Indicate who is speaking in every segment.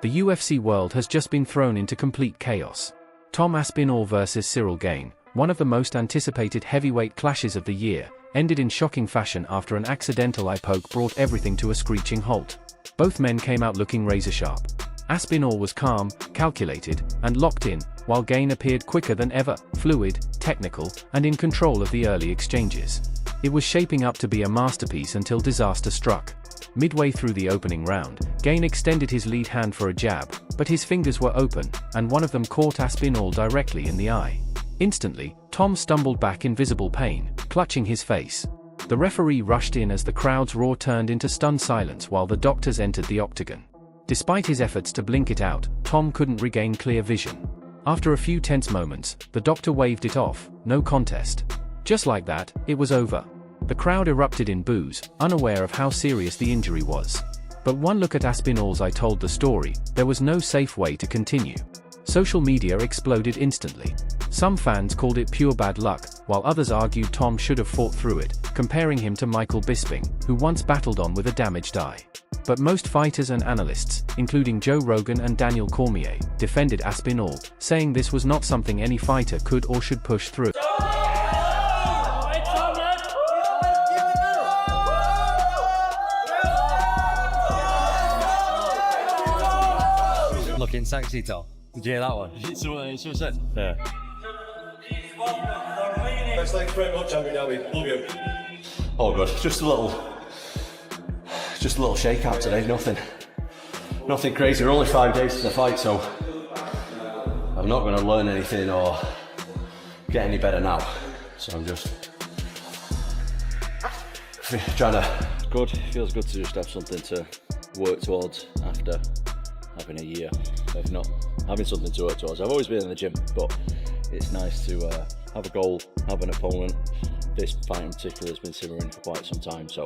Speaker 1: The UFC world has just been thrown into complete chaos. Tom Aspinall vs Ciryl Gane, one of the most anticipated heavyweight clashes of the year, ended in shocking fashion after an accidental eye poke brought everything to a screeching halt. Both men came out looking razor-sharp. Aspinall was calm, calculated, and locked in, while Gane appeared quicker than ever, fluid, technical, and in control of the early exchanges. It was shaping up to be a masterpiece until disaster struck. Midway through the opening round, Gane extended his lead hand for a jab, but his fingers were open, and one of them caught Aspinall directly in the eye. Instantly, Tom stumbled back in visible pain, clutching his face. The referee rushed in as the crowd's roar turned into stunned silence while the doctors entered the octagon. Despite his efforts to blink it out, Tom couldn't regain clear vision. After a few tense moments, the doctor waved it off, no contest. Just like that, it was over. The crowd erupted in boos, unaware of how serious the injury was. But one look at Aspinall's eye told the story. There was no safe way to continue. Social media exploded instantly. Some fans called it pure bad luck, while others argued Tom should have fought through it, comparing him to Michael Bisping, who once battled on with a damaged eye. But most fighters and analysts, including Joe Rogan and Daniel Cormier, defended Aspinall, saying this was not something any fighter could or should push through.
Speaker 2: Looking sexy, Tom. Did you hear that one?
Speaker 3: So said.
Speaker 2: Yeah.
Speaker 3: Thanks very much, Andrew. Love you.
Speaker 4: Oh good, just a little shakeout today, nothing crazy. We're only 5 days to the fight, so I'm not going to learn anything or get any better now. So I'm just trying to...
Speaker 5: Good, feels good to just have something to work towards after having a year of not having something to work towards. I've always been in the gym, but it's nice to have a goal, have an opponent. This fight in particular has been simmering for quite some time, so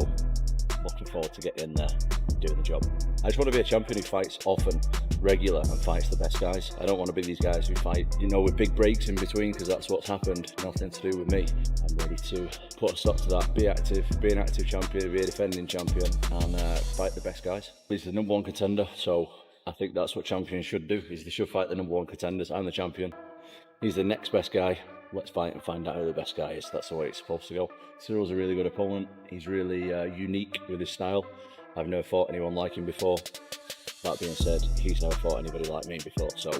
Speaker 5: looking forward to getting in there and doing the job. I just want to be a champion who fights often, regular, and fights the best guys. I don't want to be these guys who fight, with big breaks in between, because that's what's happened. Nothing to do with me. I'm ready to put a stop to that, be active, be an active champion, be a defending champion, and fight the best guys. He's the #1 contender, so I think that's what champions should do, is they should fight the #1 contenders. I'm the champion. He's the next best guy. Let's fight and find out who the best guy is. That's the way it's supposed to go. Cyryl's a really good opponent. He's really unique with his style. I've never fought anyone like him before. That being said, he's never fought anybody like me before. So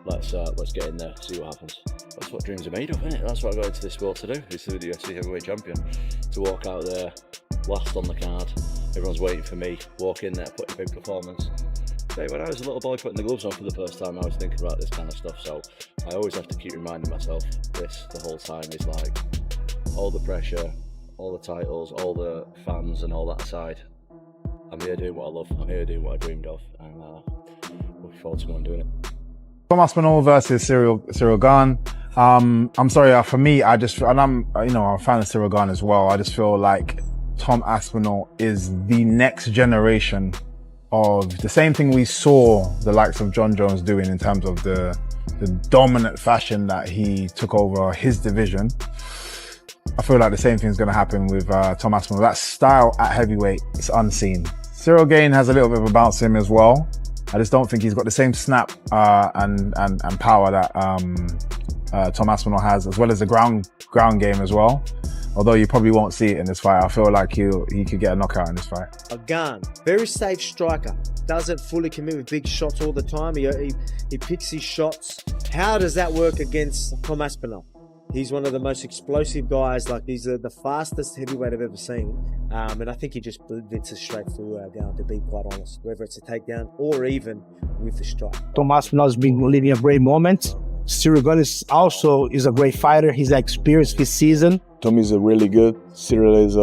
Speaker 5: let's get in there, see what happens. That's what dreams are made of, isn't it? That's what I got into this sport to do, is to be the UFC heavyweight champion. To walk out there, last on the card. Everyone's waiting for me. Walk in there, put a big performance. When I was a little boy putting the gloves on for the first time, I was thinking about this kind of stuff, so I always have to keep reminding myself this the whole time is like, all the pressure, all the titles, all the fans and all that aside, I'm here doing what I love, I'm here doing what I dreamed of, and looking forward to going and doing it.
Speaker 6: Tom Aspinall versus Ciryl Gane. I'm sorry, for me, I'm a fan of Ciryl Gane as well. I just feel like Tom Aspinall is the next generation of the same thing we saw the likes of John Jones doing in terms of the dominant fashion that he took over his division. I feel like the same thing is going to happen with Tom Aspinall. That style at heavyweight is unseen. Ciryl Gane has a little bit of a bounce to him as well. I just don't think he's got the same snap and power that Tom Aspinall has, as well as the ground game as well. Although you probably won't see it in this fight. I feel like he could get a knockout in this fight.
Speaker 7: Gane, very safe striker. Doesn't fully commit with big shots all the time. He picks his shots. How does that work against Tom Aspinall? He's one of the most explosive guys. Like, he's the fastest heavyweight I've ever seen. And I think he just blitz straight through Gane, to be quite honest. Whether it's a takedown or even with the strike.
Speaker 8: Tom Aspinall has been living a great moment. Ciryl Gane is a great fighter. He's experienced this season.
Speaker 9: Tom is really good. Ciryl is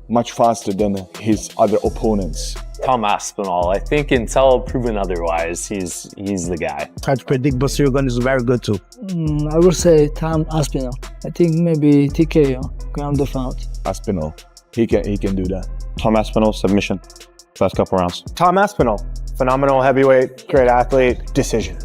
Speaker 9: much faster than his other opponents.
Speaker 10: Tom Aspinall, I think until proven otherwise, he's the guy.
Speaker 8: Hard to predict, but Ciryl Gane is very good too.
Speaker 11: I would say Tom Aspinall. I think maybe TKO, ground the fight.
Speaker 9: Aspinall, he can do that.
Speaker 12: Tom Aspinall, submission, first couple rounds.
Speaker 13: Tom Aspinall, phenomenal heavyweight, great athlete, decision.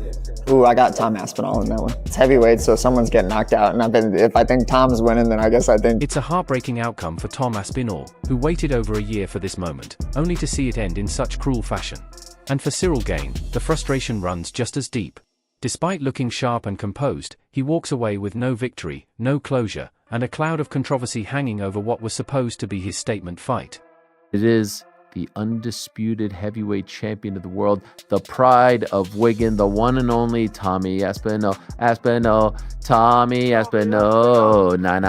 Speaker 14: Ooh, I got Tom Aspinall in that one. It's heavyweight, so someone's getting knocked out. And if I think Tom's winning, then I guess I think...
Speaker 1: It's a heartbreaking outcome for Tom Aspinall, who waited over a year for this moment, only to see it end in such cruel fashion. And for Ciryl Gane, the frustration runs just as deep. Despite looking sharp and composed, he walks away with no victory, no closure, and a cloud of controversy hanging over what was supposed to be his statement fight.
Speaker 15: It is the undisputed heavyweight champion of the world, the pride of Wigan, the one and only Tommy Aspinall. Tommy Aspinall. Na.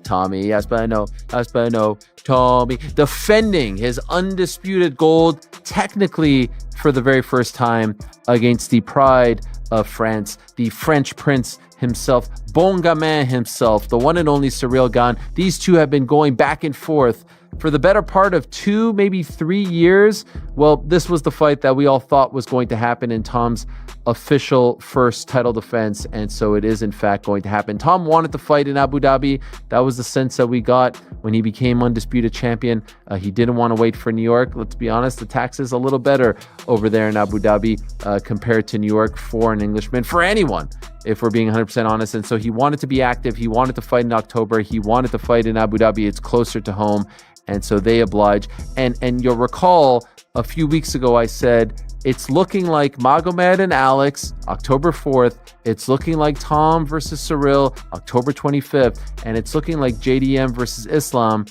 Speaker 15: Tommy Aspinall. Tommy. Defending his undisputed gold, technically for the very first time, against the pride of France, the French prince himself, Bon Gamin himself, the one and only Ciryl Gane. These two have been going back and forth for the better part of 2, maybe 3 years. Well, this was the fight that we all thought was going to happen in Tom's official first title defense, and so it is in fact going to happen. Tom wanted to fight in Abu Dhabi. That was the sense that we got when he became undisputed champion. He didn't want to wait for New York. Let's be honest, the tax is a little better over there in Abu Dhabi compared to New York for an Englishman, for anyone, if we're being 100% honest. And so he wanted to be active. He wanted to fight in October. He wanted to fight in Abu Dhabi. It's closer to home. And so they oblige. And you'll recall a few weeks ago, I said, it's looking like Magomed and Alex, October 4th. It's looking like Tom versus Ciryl, October 25th. And it's looking like JDM versus Islam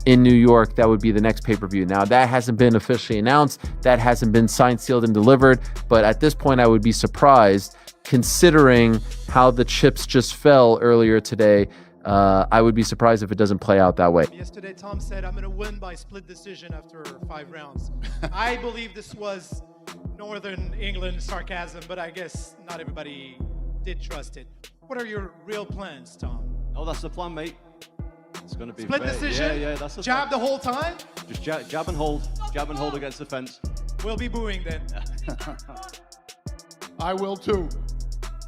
Speaker 15: in New York. That would be the next pay-per-view. Now, that hasn't been officially announced. That hasn't been signed, sealed, and delivered. But at this point, I would be surprised, considering how the chips just fell earlier today. I would be surprised if it doesn't play out that way.
Speaker 16: Yesterday, Tom said, I'm going to win by split decision after 5 rounds. I believe this was Northern England sarcasm, but I guess not everybody did trust it. What are your real plans, Tom?
Speaker 4: Oh, that's the plan, mate. It's going to be
Speaker 16: split decision?
Speaker 4: Yeah, that's the
Speaker 16: jab
Speaker 4: plan.
Speaker 16: The whole time?
Speaker 4: Just jab and hold. Jab and hold against the fence.
Speaker 16: We'll be booing then. I will too.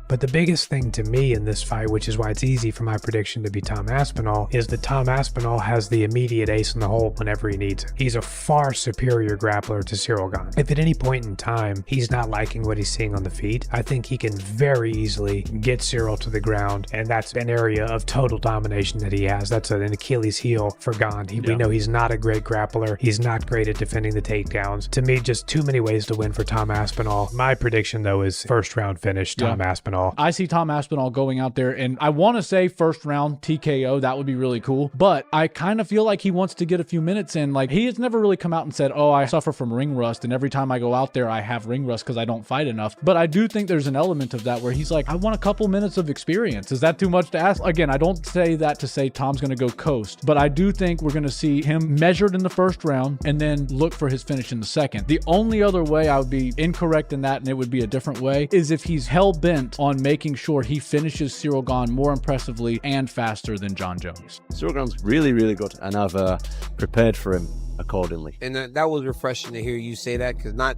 Speaker 17: But the biggest thing to me in this fight, which is why it's easy for my prediction to be Tom Aspinall, is that Tom Aspinall has the immediate ace in the hole whenever he needs it. He's a far superior grappler to Ciryl Gane. If at any point in time he's not liking what he's seeing on the feet, I think he can very easily get Ciryl to the ground, and that's an area of total domination that he has. That's an Achilles heel for Gane. We know he's not a great grappler. He's not great at defending the takedowns. To me, just too many ways to win for Tom Aspinall. My prediction, though, is first round finish, Tom Aspinall.
Speaker 18: I see Tom Aspinall going out there, and I want to say first round TKO. That would be really cool. But I kind of feel like he wants to get a few minutes in. Like, he has never really come out and said, oh, I suffer from ring rust, and every time I go out there, I have ring rust because I don't fight enough. But I do think there's an element of that where he's like, I want a couple minutes of experience. Is that too much to ask? Again, I don't say that to say Tom's going to go coast, but I do think we're going to see him measured in the first round and then look for his finish in the second. The only other way I would be incorrect in that, and it would be a different way, is if he's hell-bent on making sure he finishes Ciryl Gane more impressively and faster than John Jones.
Speaker 4: Ciryl Gane's really, really good, and I've prepared for him accordingly.
Speaker 19: And that was refreshing to hear you say that, because not